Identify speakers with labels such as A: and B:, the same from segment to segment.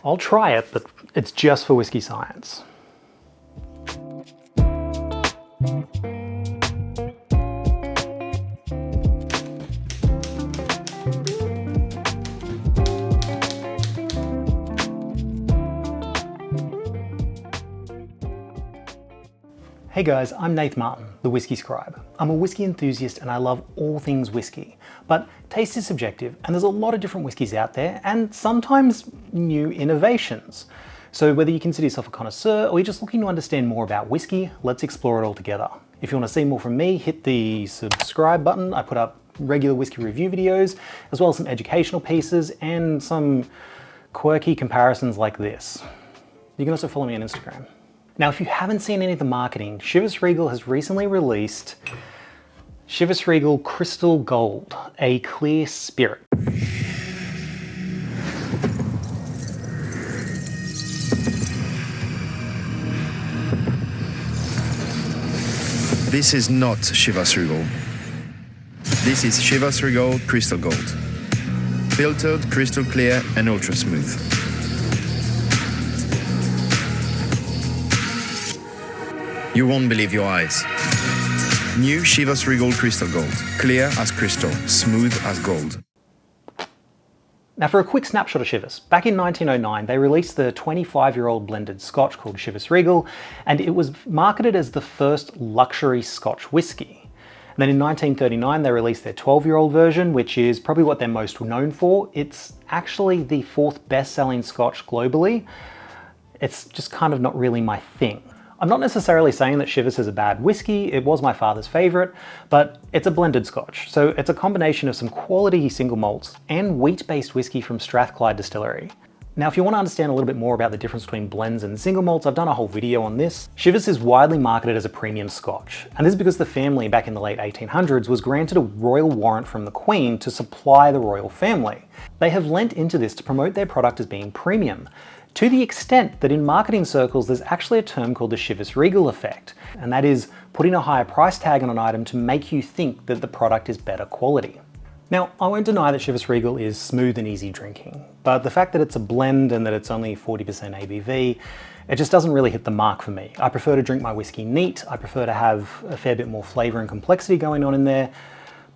A: I'll try it, but it's just for whiskey science. Hey guys, I'm Nath Martyn, the Whisky Scribe. I'm a whiskey enthusiast and I love all things whiskey, but taste is subjective and there's a lot of different whiskies out there and sometimes new innovations. So whether you consider yourself a connoisseur or you're just looking to understand more about whiskey, let's explore it all together. If you want to see more from me, hit the subscribe button. I put up regular whiskey review videos, as well as some educational pieces and some quirky comparisons like this. You can also follow me on Instagram. Now, if you haven't seen any of the marketing, Chivas Regal has recently released Chivas Regal Crystalgold, a clear spirit.
B: This is not Chivas Regal. This is Chivas Regal Crystalgold. Filtered, crystal clear and ultra smooth. You won't believe your eyes. New Chivas Regal Crystalgold. Clear as crystal, smooth as gold.
A: Now for a quick snapshot of Chivas, back in 1909 they released the 25-year-old blended Scotch called Chivas Regal, and it was marketed as the first luxury Scotch whiskey. And then in 1939 they released their 12-year-old version, which is probably what they're most known for. It's actually the 4th best-selling Scotch globally. It's just kind of not really my thing. I'm not necessarily saying that Chivas is a bad whiskey, it was my father's favourite, but it's a blended Scotch, so it's a combination of some quality single malts and wheat-based whiskey from Strathclyde Distillery. Now if you want to understand a little bit more about the difference between blends and single malts, I've done a whole video on this. Chivas is widely marketed as a premium Scotch, and this is because the family back in the late 1800s was granted a royal warrant from the Queen to supply the royal family. They have lent into this to promote their product as being premium, to the extent that in marketing circles there's actually a term called the Chivas Regal Effect, and that is putting a higher price tag on an item to make you think that the product is better quality. Now, I won't deny that Chivas Regal is smooth and easy drinking, but the fact that it's a blend and that it's only 40% ABV, it just doesn't really hit the mark for me. I prefer to drink my whiskey neat, I prefer to have a fair bit more flavour and complexity going on in there,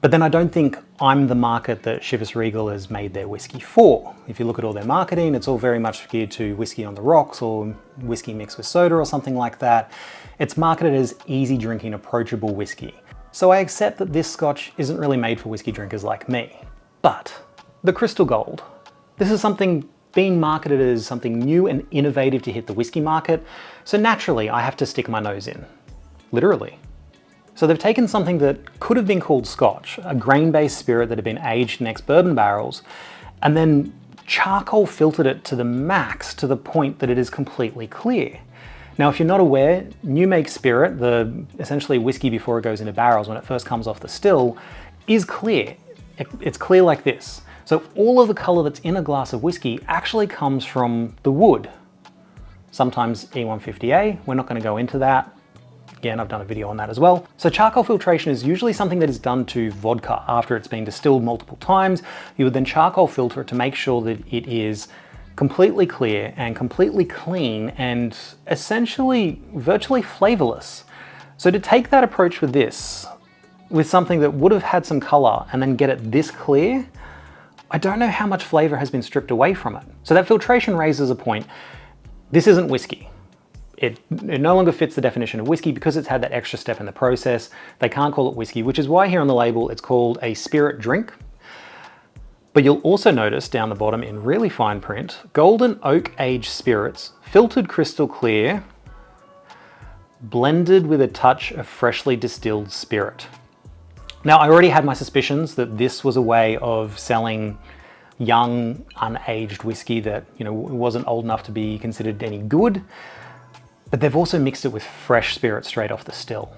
A: but then I don't think I'm the market that Chivas Regal has made their whiskey for. If you look at all their marketing, it's all very much geared to whiskey on the rocks or whiskey mixed with soda or something like that. It's marketed as easy drinking, approachable whiskey. So I accept that this Scotch isn't really made for whiskey drinkers like me. But the Crystalgold, this is something being marketed as something new and innovative to hit the whiskey market, so naturally I have to stick my nose in. Literally. So they've taken something that could have been called Scotch, a grain-based spirit that had been aged in ex-bourbon barrels, and then charcoal filtered it to the max to the point that it is completely clear. Now, if you're not aware, new make spirit, the essentially whiskey before it goes into barrels when it first comes off the still, is clear. It's clear like this. So all of the color that's in a glass of whiskey actually comes from the wood. Sometimes E150A, we're not going to go into that. Again, I've done a video on that as well. So charcoal filtration is usually something that is done to vodka after it's been distilled multiple times. You would then charcoal filter it to make sure that it is completely clear and completely clean and essentially virtually flavorless. So to take that approach with this, with something that would have had some color and then get it this clear, I don't know how much flavor has been stripped away from it. So that filtration raises a point. This isn't whiskey. It no longer fits the definition of whiskey because it's had that extra step in the process. They can't call it whiskey, which is why here on the label it's called a spirit drink. But you'll also notice down the bottom in really fine print, golden oak aged spirits, filtered crystal clear, blended with a touch of freshly distilled spirit. Now, I already had my suspicions that this was a way of selling young, unaged whiskey that, wasn't old enough to be considered any good. But they've also mixed it with fresh spirit straight off the still.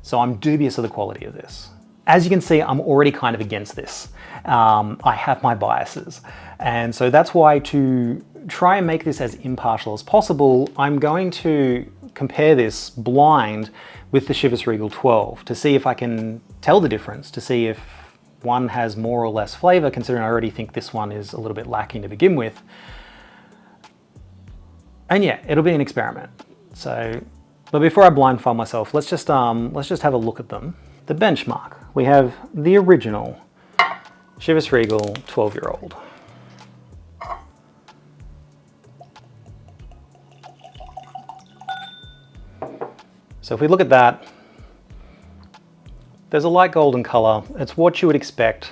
A: So I'm dubious of the quality of this. As you can see, I'm already kind of against this. I have my biases. And so that's why, to try and make this as impartial as possible, I'm going to compare this blind with the Chivas Regal 12 to see if I can tell the difference, to see if one has more or less flavor, considering I already think this one is a little bit lacking to begin with. And yeah, it'll be an experiment. So, but before I blindfold myself, let's just have a look at them. The benchmark, we have the original Chivas Regal 12-year-old. So if we look at that, there's a light golden color. It's what you would expect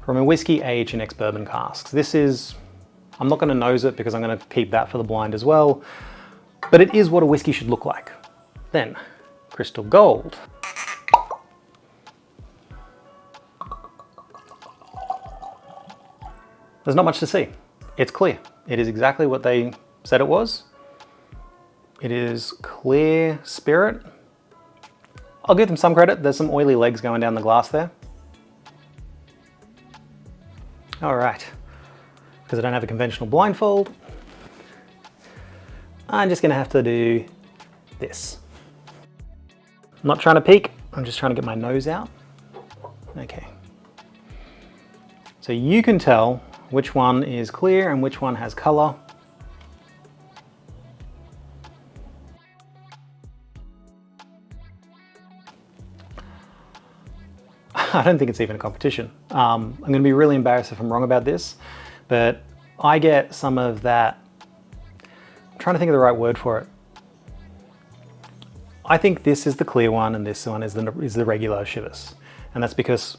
A: from a whiskey aged in ex-bourbon casks. This is, I'm not going to nose it because I'm going to keep that for the blind as well, but it is what a whiskey should look like. Then, Crystalgold. There's not much to see. It's clear. It is exactly what they said it was. It is clear spirit. I'll give them some credit. There's some oily legs going down the glass there. All right, because I don't have a conventional blindfold, I'm just gonna have to do this. I'm not trying to peek, I'm just trying to get my nose out. Okay. So you can tell which one is clear and which one has color. I don't think it's even a competition. I'm going to be really embarrassed if I'm wrong about this, but I get some of that, I'm trying to think of the right word for it. I think this is the clear one and this one is the regular Chivas. And that's because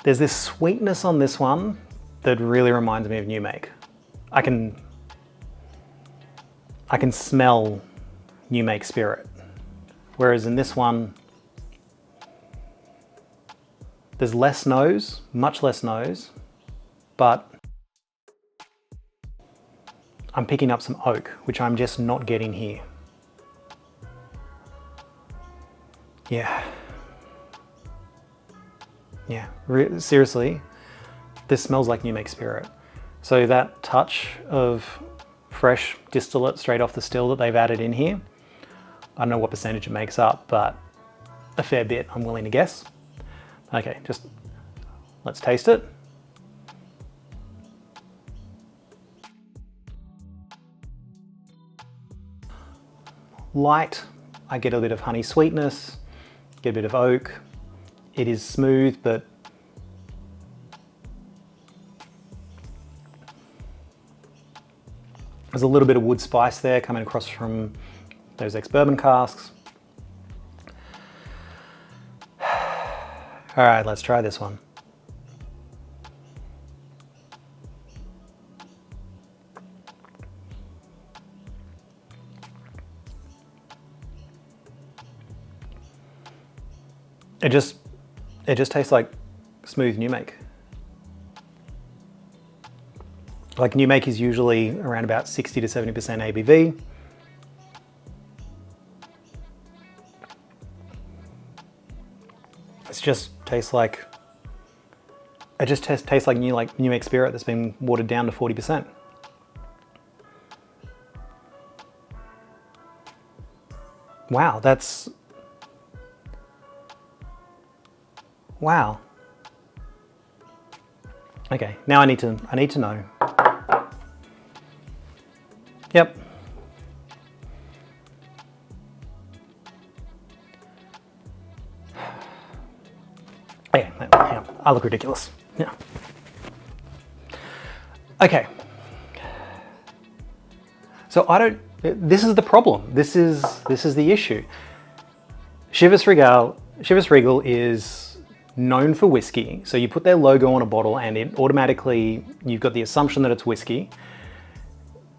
A: there's this sweetness on this one that really reminds me of new make. I can smell new make spirit. Whereas in this one, there's less nose, much less nose, but I'm picking up some oak, which I'm just not getting here. Yeah. Yeah, seriously, this smells like new make spirit. So that touch of fresh distillate straight off the still that they've added in here, I don't know what percentage it makes up, but a fair bit, I'm willing to guess. Okay, just let's taste it. Light, I get a bit of honey sweetness, get a bit of oak. It is smooth, but there's a little bit of wood spice there coming across from those ex-bourbon casks. All right, let's try this one. It just tastes like smooth new make. Like new make is usually around about 60 to 70% ABV. It just tastes like new make spirit that's been watered down to 40%. Wow, wow. Okay, now I need to know. Yep. Okay, yeah, I look ridiculous. Yeah. Okay. So this is the problem. This is the issue. Chivas Regal is known for whiskey. So you put their logo on a bottle and it automatically, you've got the assumption that it's whiskey.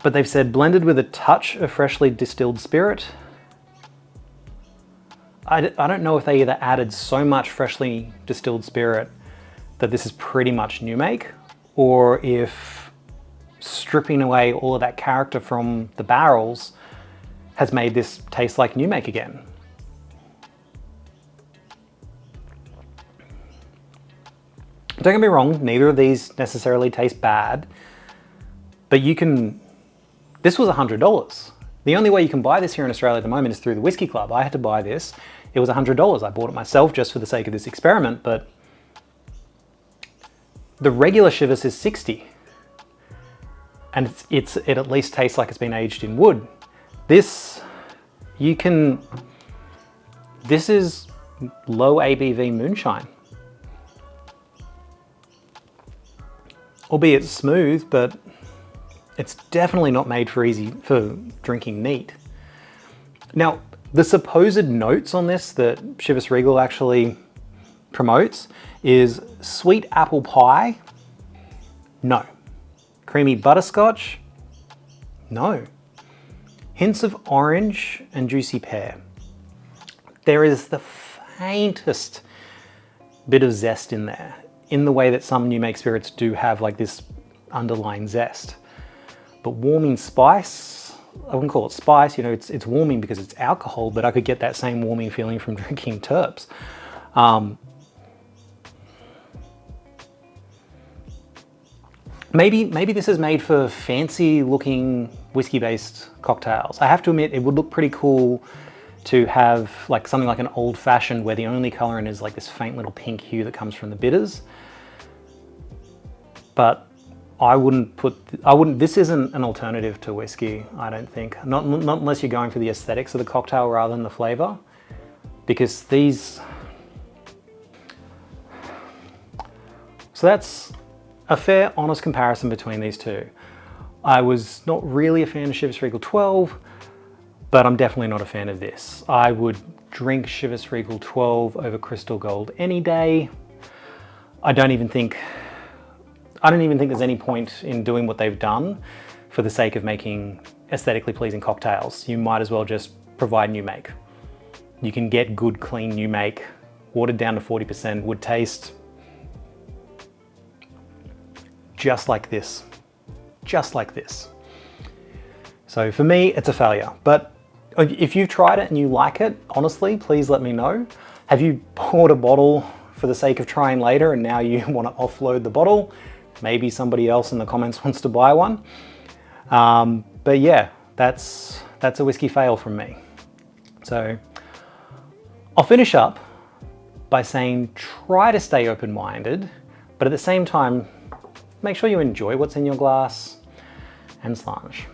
A: But they've said blended with a touch of freshly distilled spirit. I don't know if they either added so much freshly distilled spirit that this is pretty much new make, or if stripping away all of that character from the barrels has made this taste like new make again. Don't get me wrong, neither of these necessarily taste bad, but this was $100. The only way you can buy this here in Australia at the moment is through the Whisky Club. I had to buy this. It was $100. I bought it myself just for the sake of this experiment, but the regular Chivas is $60. and it at least tastes like it's been aged in wood. This is low ABV moonshine. Albeit smooth, but it's definitely not made for drinking neat. Now, the supposed notes on this that Chivas Regal actually promotes is sweet apple pie. No. Creamy butterscotch. No. Hints of orange and juicy pear. There is the faintest bit of zest in there, in the way that some new make spirits do have like this underlying zest. But warming spice, I wouldn't call it spice, you know, it's warming because it's alcohol, but I could get that same warming feeling from drinking terps. Maybe this is made for fancy looking whiskey based cocktails. I have to admit, it would look pretty cool to have like something like an old fashioned where the only color in is like this faint little pink hue that comes from the bitters. But this isn't an alternative to whiskey, I don't think. Not unless you're going for the aesthetics of the cocktail rather than the flavor. Because these... So that's a fair, honest comparison between these two. I was not really a fan of Chivas Regal 12, but I'm definitely not a fan of this. I would drink Chivas Regal 12 over Crystalgold any day. I don't even think there's any point in doing what they've done for the sake of making aesthetically pleasing cocktails. You might as well just provide new make. You can get good, clean new make, watered down to 40%, would taste just like this. Just like this. So for me, it's a failure. But if you've tried it and you like it, honestly, please let me know. Have you poured a bottle for the sake of trying later and now you want to offload the bottle? Maybe somebody else in the comments wants to buy one. But yeah, that's a whiskey fail from me. So I'll finish up by saying try to stay open-minded, but at the same time, make sure you enjoy what's in your glass and slange.